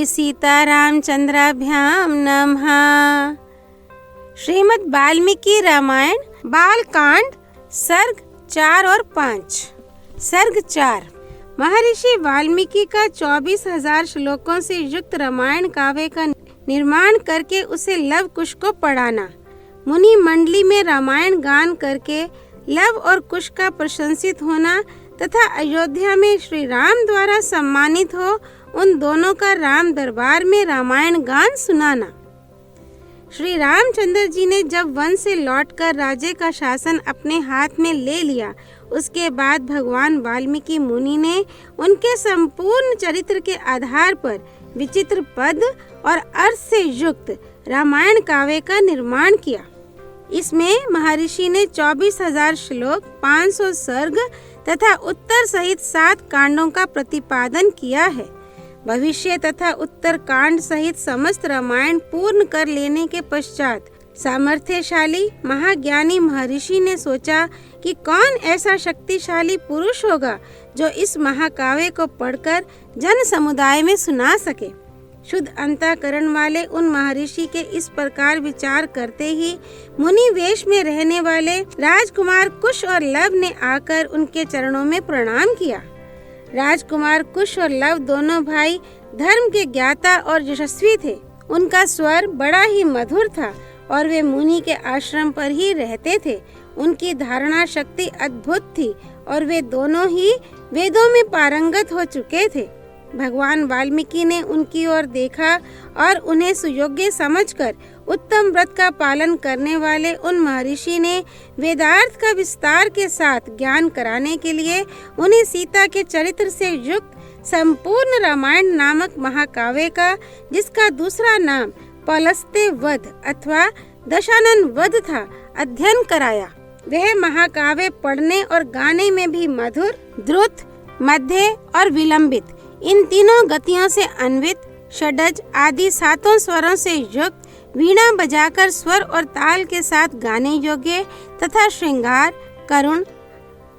श्री सीतारामचंद्राभ्याम नमः। श्रीमद् वाल्मीकि रामायण बालकांड सर्ग 4 और 5। सर्ग 4। महर्षि वाल्मीकि का 24,000 श्लोकों से युक्त रामायण काव्य का निर्माण करके उसे लव कुश को पढ़ाना। मुनि मंडली में रामायण गान करके लव और कुश का प्रशंसित होना तथा अयोध्या में श्री राम द्वारा सम्मानित हो उन दोनों का राम दरबार में रामायण गान सुनाना। श्री रामचंद्र जी ने जब वन से लौटकर राज्य का शासन अपने हाथ में ले लिया, उसके बाद भगवान वाल्मीकि मुनि ने उनके संपूर्ण चरित्र के आधार पर विचित्र पद और अर्थ से युक्त रामायण काव्य का निर्माण किया। इसमें महर्षि ने 24,000 श्लोक, 500 सर्ग तथा उत्तर सहित 7 कांडों का प्रतिपादन किया है। भविष्य तथा उत्तर कांड सहित समस्त रामायण पूर्ण कर लेने के पश्चात सामर्थ्यशाली महाज्ञानी महर्षि ने सोचा कि कौन ऐसा शक्तिशाली पुरुष होगा जो इस महाकाव्य को पढ़कर जन समुदाय में सुना सके। शुद्ध अंतःकरण वाले उन महर्षि के इस प्रकार विचार करते ही मुनि वेश में रहने वाले राजकुमार कुश और लव ने आकर उनके चरणों में प्रणाम किया। राजकुमार कुश और लव दोनों भाई धर्म के ज्ञाता और यशस्वी थे। उनका स्वर बड़ा ही मधुर था और वे मुनि के आश्रम पर ही रहते थे। उनकी धारणा शक्ति अद्भुत थी और वे दोनों ही वेदों में पारंगत हो चुके थे। भगवान वाल्मीकि ने उनकी ओर देखा और उन्हें सुयोग्य समझकर उत्तम व्रत का पालन करने वाले उन महर्षि ने वेदार्थ का विस्तार के साथ ज्ञान कराने के लिए उन्हें सीता के चरित्र से युक्त संपूर्ण रामायण नामक महाकाव्य का, जिसका दूसरा नाम पलस्त्य वध अथवा दशानन वध था, अध्ययन कराया। वह महाकाव्य पढ़ने और गाने में भी मधुर, द्रुत, मध्य और विलंबित, इन तीनों गतियों से अन्वित, षडज आदि 7 स्वरों से युक्त, वीणा बजाकर स्वर और ताल के साथ गाने योग्य तथा श्रृंगार, करुण,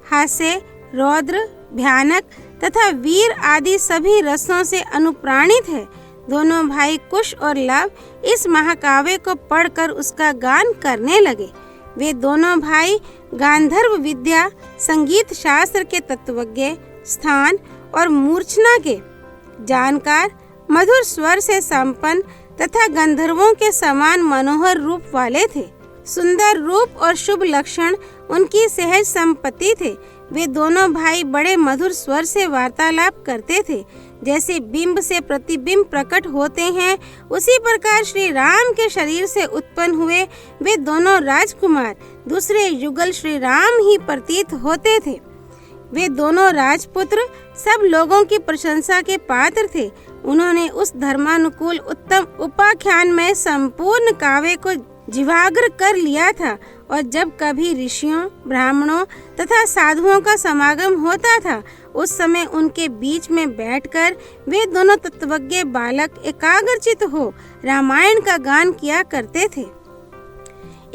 हास्य, रौद्र, भयानक तथा वीर आदि सभी रसों से अनुप्राणित है। दोनों भाई कुश और लव इस महाकाव्य को पढ़कर उसका गान करने लगे। वे दोनों भाई गांधर्व विद्या, संगीत शास्त्र के तत्वज्ञ, स्थान और मूर्छना के जानकार, मधुर स्वर से संपन्न तथा गंधर्वों के समान मनोहर रूप वाले थे। सुंदर रूप और शुभ लक्षण उनकी सहज संपत्ति थे। वे दोनों भाई बड़े मधुर स्वर से वार्तालाप करते थे। जैसे बिंब से प्रतिबिंब प्रकट होते हैं, उसी प्रकार श्री राम के शरीर से उत्पन्न हुए वे दोनों राजकुमार दूसरे युगल श्री राम ही प्रतीत होते थे। वे दोनों राजपुत्र सब लोगों की प्रशंसा के पात्र थे। उन्होंने उस धर्मानुकूल उत्तम उपाख्यान में संपूर्ण काव्य को जीवाग्र कर लिया था और जब कभी ऋषियों, ब्राह्मणों तथा साधुओं का समागम होता था, उस समय उनके बीच में बैठकर वे दोनों तत्वज्ञ बालक एकाग्रचित हो रामायण का गान किया करते थे।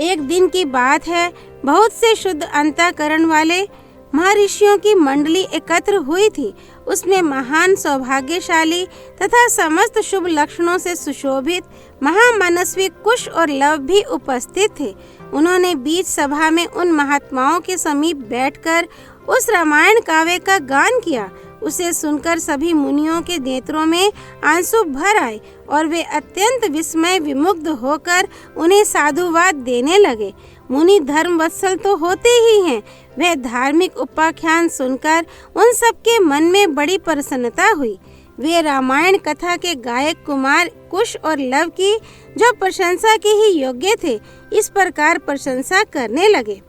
एक दिन की बात है, बहुत से शुद्ध अंतःकरण वाले महर्षियों की मंडली एकत्र हुई थी। उसमें महान सौभाग्यशाली तथा समस्त शुभ लक्षणों से सुशोभित महामनस्वी कुश और लव भी उपस्थित थे। उन्होंने बीच सभा में उन महात्माओं के समीप बैठकर उस रामायण काव्य का गान किया। उसे सुनकर सभी मुनियों के नेत्रों में आंसू भर आए और वे अत्यंत विस्मय विमुग्ध होकर उन्हें साधुवाद देने लगे। मुनि धर्म वत्सल तो होते ही हैं। वह धार्मिक उपाख्यान सुनकर उन सबके मन में बड़ी प्रसन्नता हुई। वे रामायण कथा के गायक कुमार कुश और लव की, जो प्रशंसा के ही योग्य थे, इस प्रकार प्रशंसा करने लगे।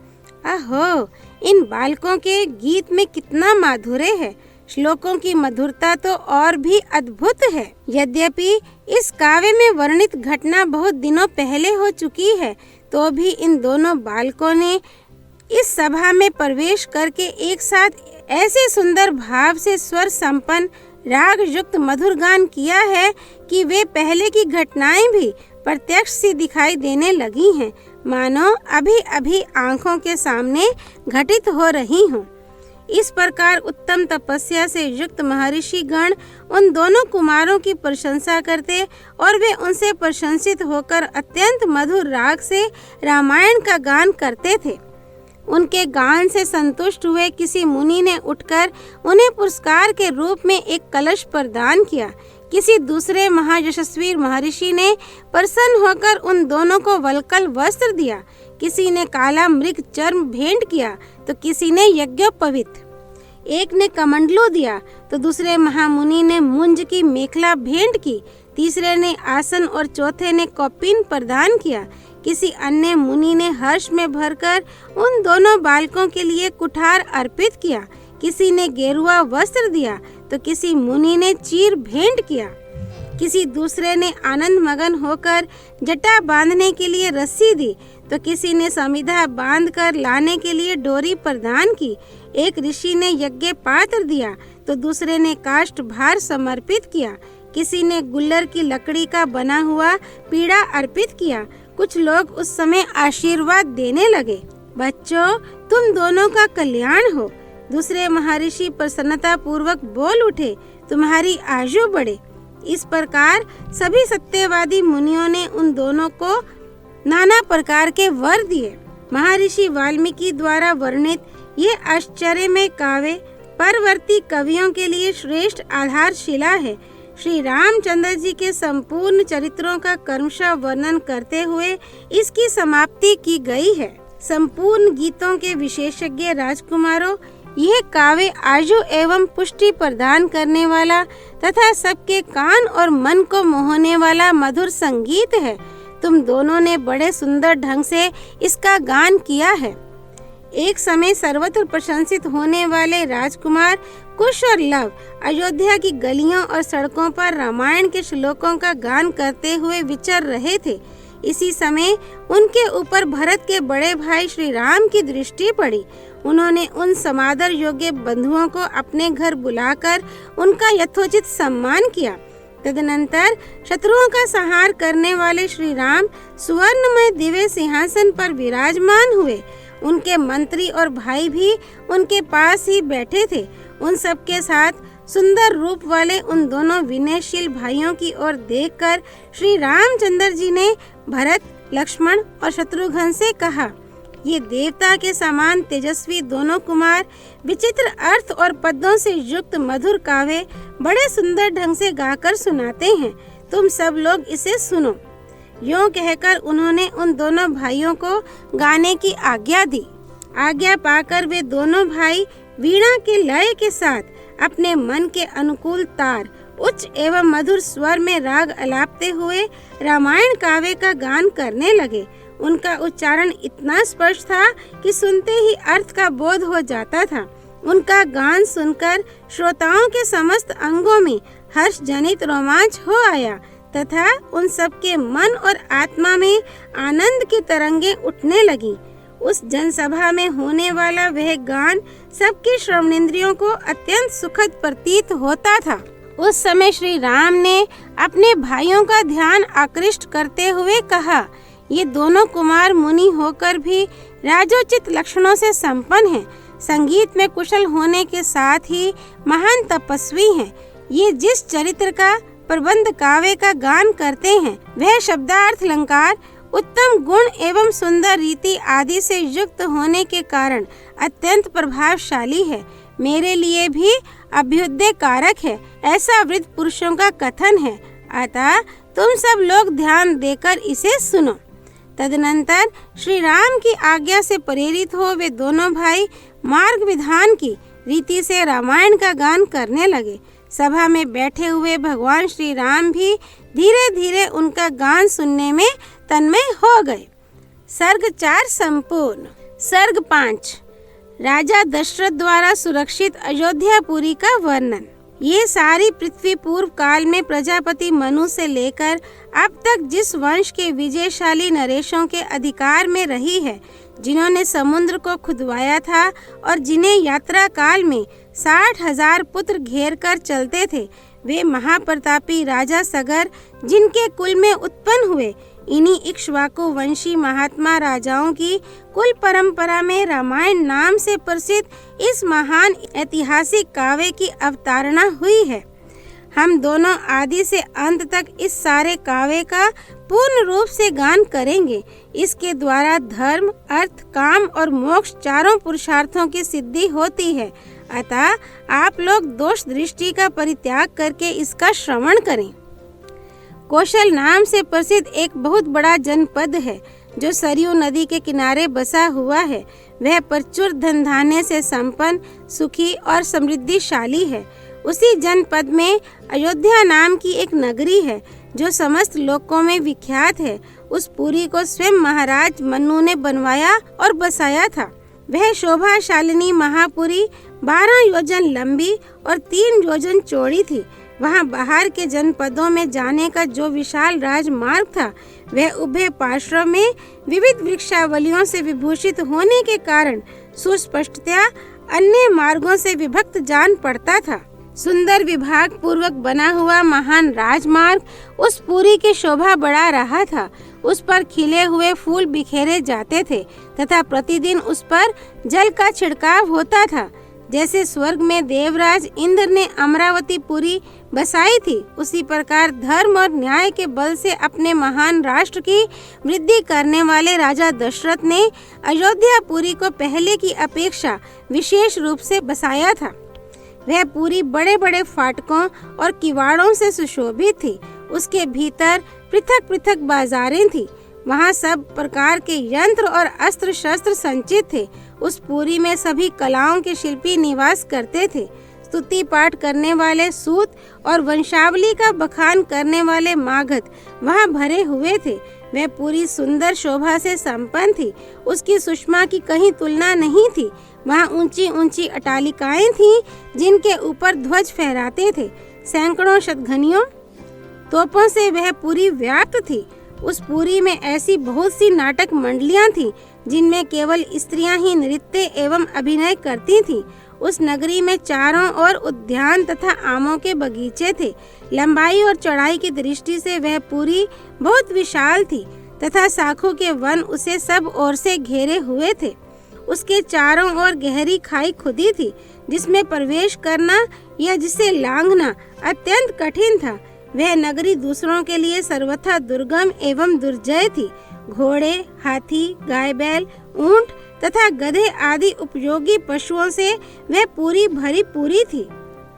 अहो, इन बालकों के गीत में कितना माधुर्य है। श्लोकों की मधुरता तो और भी अद्भुत है। यद्यपि इस काव्य में वर्णित घटना बहुत दिनों पहले हो चुकी है, तो भी इन दोनों बालकों ने इस सभा में प्रवेश करके एक साथ ऐसे सुंदर भाव से स्वर संपन्न राग युक्त मधुर गान किया है कि वे पहले की घटनाएं भी प्रत्यक्ष सी दिखाई देने लगी हैं, मानो अभी अभी आंखों के सामने घटित हो रही हों। इस प्रकार उत्तम तपस्या से युक्त महर्षि गण उन दोनों कुमारों की प्रशंसा करते और वे उनसे प्रशंसित होकर अत्यंत मधुर राग से रामायण का गान करते थे। उनके गान से संतुष्ट हुए किसी मुनि ने उठकर उन्हें पुरस्कार के रूप में एक कलश प्रदान किया। किसी दूसरे महायशस्वी महर्षि ने प्रसन्न होकर उन दोनों को वल्कल वस्त्र दिया। किसी ने काला मृग चर्म भेंट किया तो किसी ने यज्ञोपवीत, एक ने कमंडलू दिया तो दूसरे महामुनि ने मुंज की मेखला भेंट की, तीसरे ने आसन और चौथे ने कौपीन प्रदान किया। किसी अन्य मुनि ने हर्ष में भरकर उन दोनों बालकों के लिए कुठार अर्पित किया। किसी ने गेरुआ वस्त्र दिया तो किसी मुनि ने चीर भेंट किया। किसी दूसरे ने आनंद मगन होकर जटा बांधने के लिए रस्सी दी तो किसी ने समिधा बांध कर लाने के लिए डोरी प्रदान की। एक ऋषि ने यज्ञ पात्र दिया तो दूसरे ने काष्ठ भार समर्पित किया। किसी ने गुल्लर की लकड़ी का बना हुआ पीड़ा अर्पित किया। कुछ लोग उस समय आशीर्वाद देने लगे, बच्चों तुम दोनों का कल्याण हो। दूसरे महर्षि प्रसन्नता पूर्वक बोल उठे, तुम्हारी आयु बढ़े। इस प्रकार सभी सत्यवादी मुनियों ने उन दोनों को नाना प्रकार के वर दिए। महर्षि वाल्मीकि द्वारा वर्णित ये आश्चर्यमय काव्य परवर्ती कवियों के लिए श्रेष्ठ आधारशिला है। श्री रामचंद्र जी के संपूर्ण चरित्रों का क्रमशः वर्णन करते हुए इसकी समाप्ति की गई है। संपूर्ण गीतों के विशेषज्ञ राजकुमारों, यह काव्य आयु एवं पुष्टि प्रदान करने वाला तथा सबके कान और मन को मोहने वाला मधुर संगीत है। तुम दोनों ने बड़े सुंदर ढंग से इसका गान किया है। एक समय सर्वत्र प्रशंसित होने वाले राजकुमार कुश और लव अयोध्या की गलियों और सड़कों पर रामायण के श्लोकों का गान करते हुए विचर रहे थे। इसी समय उनके ऊपर भरत के बड़े भाई श्री राम की दृष्टि पड़ी। उन्होंने उन समादर योग्य बंधुओं को अपने घर बुलाकर उनका यथोचित सम्मान किया। तदनंतर शत्रुओं का संहार करने वाले श्री राम सुवर्णमय दिव्य सिंहासन पर विराजमान हुए। उनके मंत्री और भाई भी उनके पास ही बैठे थे। उन सबके साथ सुंदर रूप वाले उन दोनों विनयशील भाइयों की ओर देखकर श्री रामचंद्र जी ने भरत, लक्ष्मण और शत्रुघ्न से कहा, ये देवता के समान तेजस्वी दोनों कुमार विचित्र अर्थ और पदों से युक्त मधुर काव्य बड़े सुंदर ढंग से गाकर सुनाते हैं। तुम सब लोग इसे सुनो। यूं कहकर उन्होंने उन दोनों भाइयों को गाने की आज्ञा दी। आज्ञा पाकर वे दोनों भाई वीणा के लय के साथ अपने मन के अनुकूल तार उच्च एवं मधुर स्वर में राग अलापते हुए रामायण काव्य का गान करने लगे। उनका उच्चारण इतना स्पष्ट था कि सुनते ही अर्थ का बोध हो जाता था। उनका गान सुनकर श्रोताओं के समस्त अंगों में हर्ष जनित रोमांच हो आया तथा उन सबके मन और आत्मा में आनंद की तरंगें उठने लगी। उस जनसभा में होने वाला वह गान सबके श्रवणेंद्रियों को अत्यंत सुखद प्रतीत होता था। उस समय श्री राम ने अपने भाइयों का ध्यान आकृष्ट करते हुए कहा, ये दोनों कुमार मुनि होकर भी राजोचित लक्षणों से संपन्न हैं। संगीत में कुशल होने के साथ ही महान तपस्वी हैं। ये जिस चरित्र का प्रबंध काव्य का गान करते हैं वह शब्दार्थ अलंकार उत्तम गुण एवं सुंदर रीति आदि से युक्त होने के कारण अत्यंत प्रभावशाली है। मेरे लिए भी अभ्युदय कारक है, ऐसा वृद्ध पुरुषों का कथन है। अतः तुम सब लोग ध्यान देकर इसे सुनो। तदनंतर श्री राम की आज्ञा से प्रेरित हो वे दोनों भाई मार्ग विधान की रीति से रामायण का गान करने लगे। सभा में बैठे हुए भगवान श्री राम भी धीरे धीरे उनका गान सुनने में तन्मय हो गए। सर्ग 4 संपूर्ण। सर्ग 5 राजा दशरथ द्वारा सुरक्षित अयोध्यापुरी का वर्णन। ये सारी पृथ्वी पूर्व काल में प्रजापति मनु से लेकर अब तक जिस वंश के विजयशाली नरेशों के अधिकार में रही है, जिन्होंने समुद्र को खुदवाया था और जिन्हें यात्रा काल में 60,000 पुत्र घेर कर चलते थे, वे महाप्रतापी राजा सगर जिनके कुल में उत्पन्न हुए, इन्हीं इक्ष्वाकु वंशी महात्मा राजाओं की कुल परंपरा में रामायण नाम से प्रसिद्ध इस महान ऐतिहासिक काव्य की अवतारणा हुई है। हम दोनों आदि से अंत तक इस सारे काव्य का पूर्ण रूप से गान करेंगे। इसके द्वारा धर्म, अर्थ, काम और मोक्ष चारों पुरुषार्थों की सिद्धि होती है। अतः आप लोग दोष दृष्टि का परित्याग करके इसका श्रवण करें। कौशल नाम से प्रसिद्ध एक बहुत बड़ा जनपद है जो सरयू नदी के किनारे बसा हुआ है। वह प्रचुर धन धान्य से संपन्न, सुखी और समृद्धिशाली है। उसी जनपद में अयोध्या नाम की एक नगरी है जो समस्त लोकों में विख्यात है। उस पुरी को स्वयं महाराज मन्नु ने बनवाया और बसाया था। वह शोभाशालिनी महापुरी 12 योजन लंबी और 3 योजन चौड़ी थी। वहाँ बाहर के जनपदों में जाने का जो विशाल राजमार्ग था, वह उभय पार्श्व में विविध वृक्षावलियों से विभूषित होने के कारण सुस्पष्टतया अन्य मार्गों से विभक्त जान पड़ता था। सुंदर विभाग पूर्वक बना हुआ महान राजमार्ग उस पुरी की शोभा बढ़ा रहा था। उस पर खिले हुए फूल बिखेरे जाते थे तथा प्रतिदिन उस पर जल का छिड़काव होता था। जैसे स्वर्ग में देवराज इंद्र ने अमरावती पुरी बसाई थी, उसी प्रकार धर्म और न्याय के बल से अपने महान राष्ट्र की वृद्धि करने वाले राजा दशरथ ने अयोध्या पुरी को पहले की अपेक्षा विशेष रूप से बसाया था। वह पुरी बड़े बड़े फाटकों और किवाड़ों से सुशोभित थी। उसके भीतर पृथक पृथक बाजारें थी। वहाँ सब प्रकार के यंत्र और अस्त्र शस्त्र संचित थे। उस पुरी में सभी कलाओं के शिल्पी निवास करते थे। स्तुति पाठ करने वाले सूत और वंशावली का बखान करने वाले मागध वहाँ भरे हुए थे। वह पूरी सुंदर शोभा से संपन्न थी। उसकी सुषमा की कहीं तुलना नहीं थी। वहाँ ऊंची ऊंची अटालिकाएं थीं जिनके ऊपर ध्वज फहराते थे। सैकड़ों शतघनियों तोपों से वह पूरी व्याप्त थी। उस पुरी में ऐसी बहुत सी नाटक मंडलियां थीं जिनमें केवल स्त्रियां ही नृत्य एवं अभिनय करती थीं। उस नगरी में चारों ओर उद्यान तथा आमों के बगीचे थे। लंबाई और चौड़ाई की दृष्टि से वह पुरी बहुत विशाल थी तथा शाखों के वन उसे सब ओर से घेरे हुए थे। उसके चारों ओर गहरी खाई खुदी थी जिसमें प्रवेश करना या जिसे लांघना अत्यंत कठिन था। वह नगरी दूसरों के लिए सर्वथा दुर्गम एवं दुर्जय थी। घोड़े, हाथी, गाय बैल, ऊंट तथा गधे आदि उपयोगी पशुओं से वह पूरी भरी पूरी थी।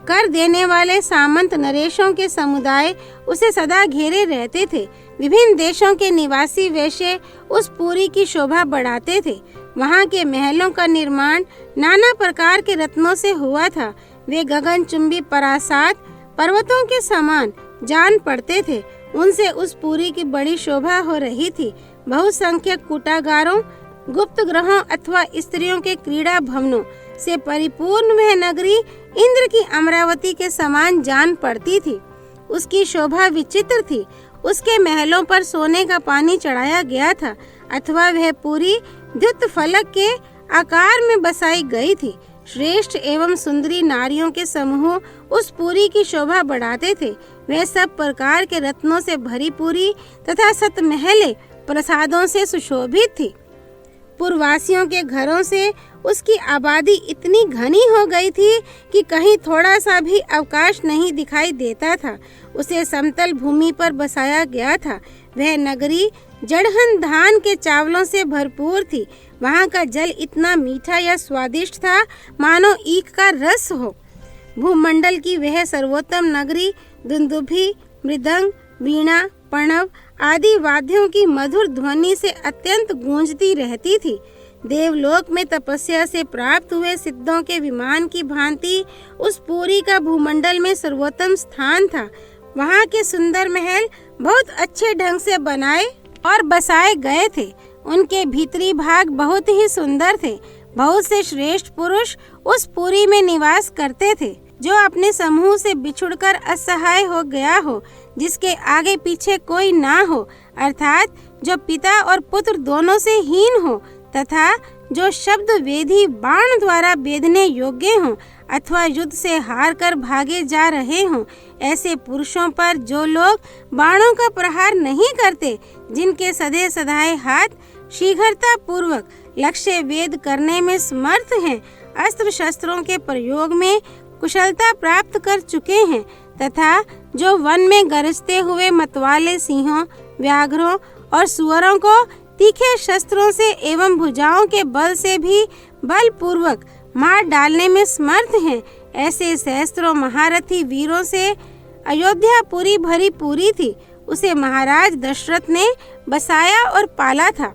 कर देने वाले सामंत नरेशों के समुदाय उसे सदा घेरे रहते थे। विभिन्न देशों के निवासी वैश्य उस पुरी की शोभा बढ़ाते थे। वहाँ के महलों का निर्माण नाना प्रकार के रत्नों से हुआ था। वे गगनचुंबी प्रासाद पर्वतों के समान जान पड़ते थे। उनसे उस पुरी की बड़ी शोभा हो रही थी। बहुसंख्यक कूटागारों, गुप्त ग्रहों अथवा स्त्रियों के क्रीड़ा भवनों से परिपूर्ण वह नगरी इंद्र की अमरावती के समान जान पड़ती थी। उसकी शोभा विचित्र थी। उसके महलों पर सोने का पानी चढ़ाया गया था अथवा वह पूरी द्युत फलक के आकार में बसाई गई थी। श्रेष्ठ एवं सुंदरी नारियों के समूह उस पुरी की शोभा बढ़ाते थे। वह सब प्रकार के रत्नों से भरी पुरी तथा सतमहले प्रसादों से सुशोभित थी। पूर्ववासियों के घरों से उसकी आबादी इतनी घनी हो गई थी कि कहीं थोड़ा सा भी अवकाश नहीं दिखाई देता था। उसे समतल भूमि पर बसाया गया था। वह नगरी जड़हन धान के चावलों से भरपूर थी। वहाँ का जल इतना मीठा या स्वादिष्ट था मानो ईख का रस हो। भूमंडल की वह सर्वोत्तम नगरी दुंदुभी, मृदंग, वीणा, प्रणव आदि वाद्यों की मधुर ध्वनि से अत्यंत गूंजती रहती थी। देवलोक में तपस्या से प्राप्त हुए सिद्धों के विमान की भांति उस पुरी का भूमंडल में सर्वोत्तम स्थान था। वहाँ के सुंदर महल बहुत अच्छे ढंग से बनाए और बसाए गए थे। उनके भीतरी भाग बहुत ही सुंदर थे। बहुत से श्रेष्ठ पुरुष उस पुरी में निवास करते थे। जो अपने समूह से बिछुड़कर असहाय हो गया हो, जिसके आगे पीछे कोई ना हो, अर्थात जो पिता और पुत्र दोनों से हीन हो तथा जो शब्द वेदी बाण द्वारा बेधने योग्य हो, अथवा युद्ध से हार कर भागे जा रहे हों, ऐसे पुरुषों पर जो लोग बाणों का प्रहार नहीं करते, जिनके सधे सधाए हाथ शीघ्रता पूर्वक लक्ष्य भेद करने में समर्थ हैं, अस्त्र शस्त्रों के प्रयोग में कुशलता प्राप्त कर चुके हैं, तथा जो वन में गरजते हुए मतवाले सिंहों, व्याघ्रों और सुअरों को तीखे शस्त्रों से एवं भुजाओं के बल से भी बलपूर्वक मार डालने में समर्थ हैं, ऐसे सहस्त्रों महारथी वीरों से अयोध्या पूरी भरी पूरी थी। उसे महाराज दशरथ ने बसाया और पाला था।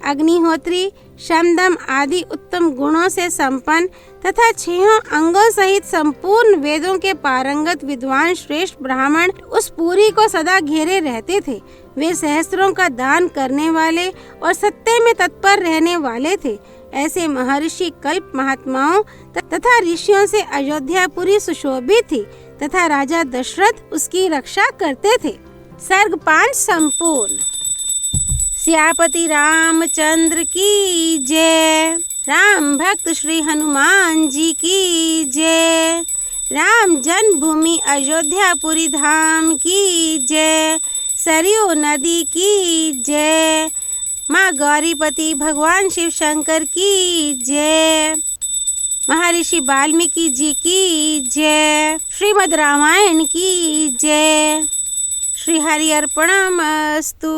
अग्निहोत्री, शमदम आदि उत्तम गुणों से संपन्न तथा 6 अंगों सहित संपूर्ण वेदों के पारंगत विद्वान श्रेष्ठ ब्राह्मण उस पुरी को सदा घेरे रहते थे। वे सहस्त्रों का दान करने वाले और सत्य में तत्पर रहने वाले थे। ऐसे महर्षि कल्प महात्माओं तथा ऋषियों से अयोध्यापुरी सुशोभित थी तथा राजा दशरथ उसकी रक्षा करते थे। सर्ग 5 संपूर्ण। सियापति रामचंद्र की जय। राम भक्त श्री हनुमान जी की जय। राम जन्मभूमि अयोध्यापुरी धाम की जय। सरयू नदी की जय। माँ गौरीपति भगवान शिव शंकर की जय। महर्षि वाल्मीकि जी की जय। श्रीमद् रामायण की जय। श्री हरि अर्पणमस्तु।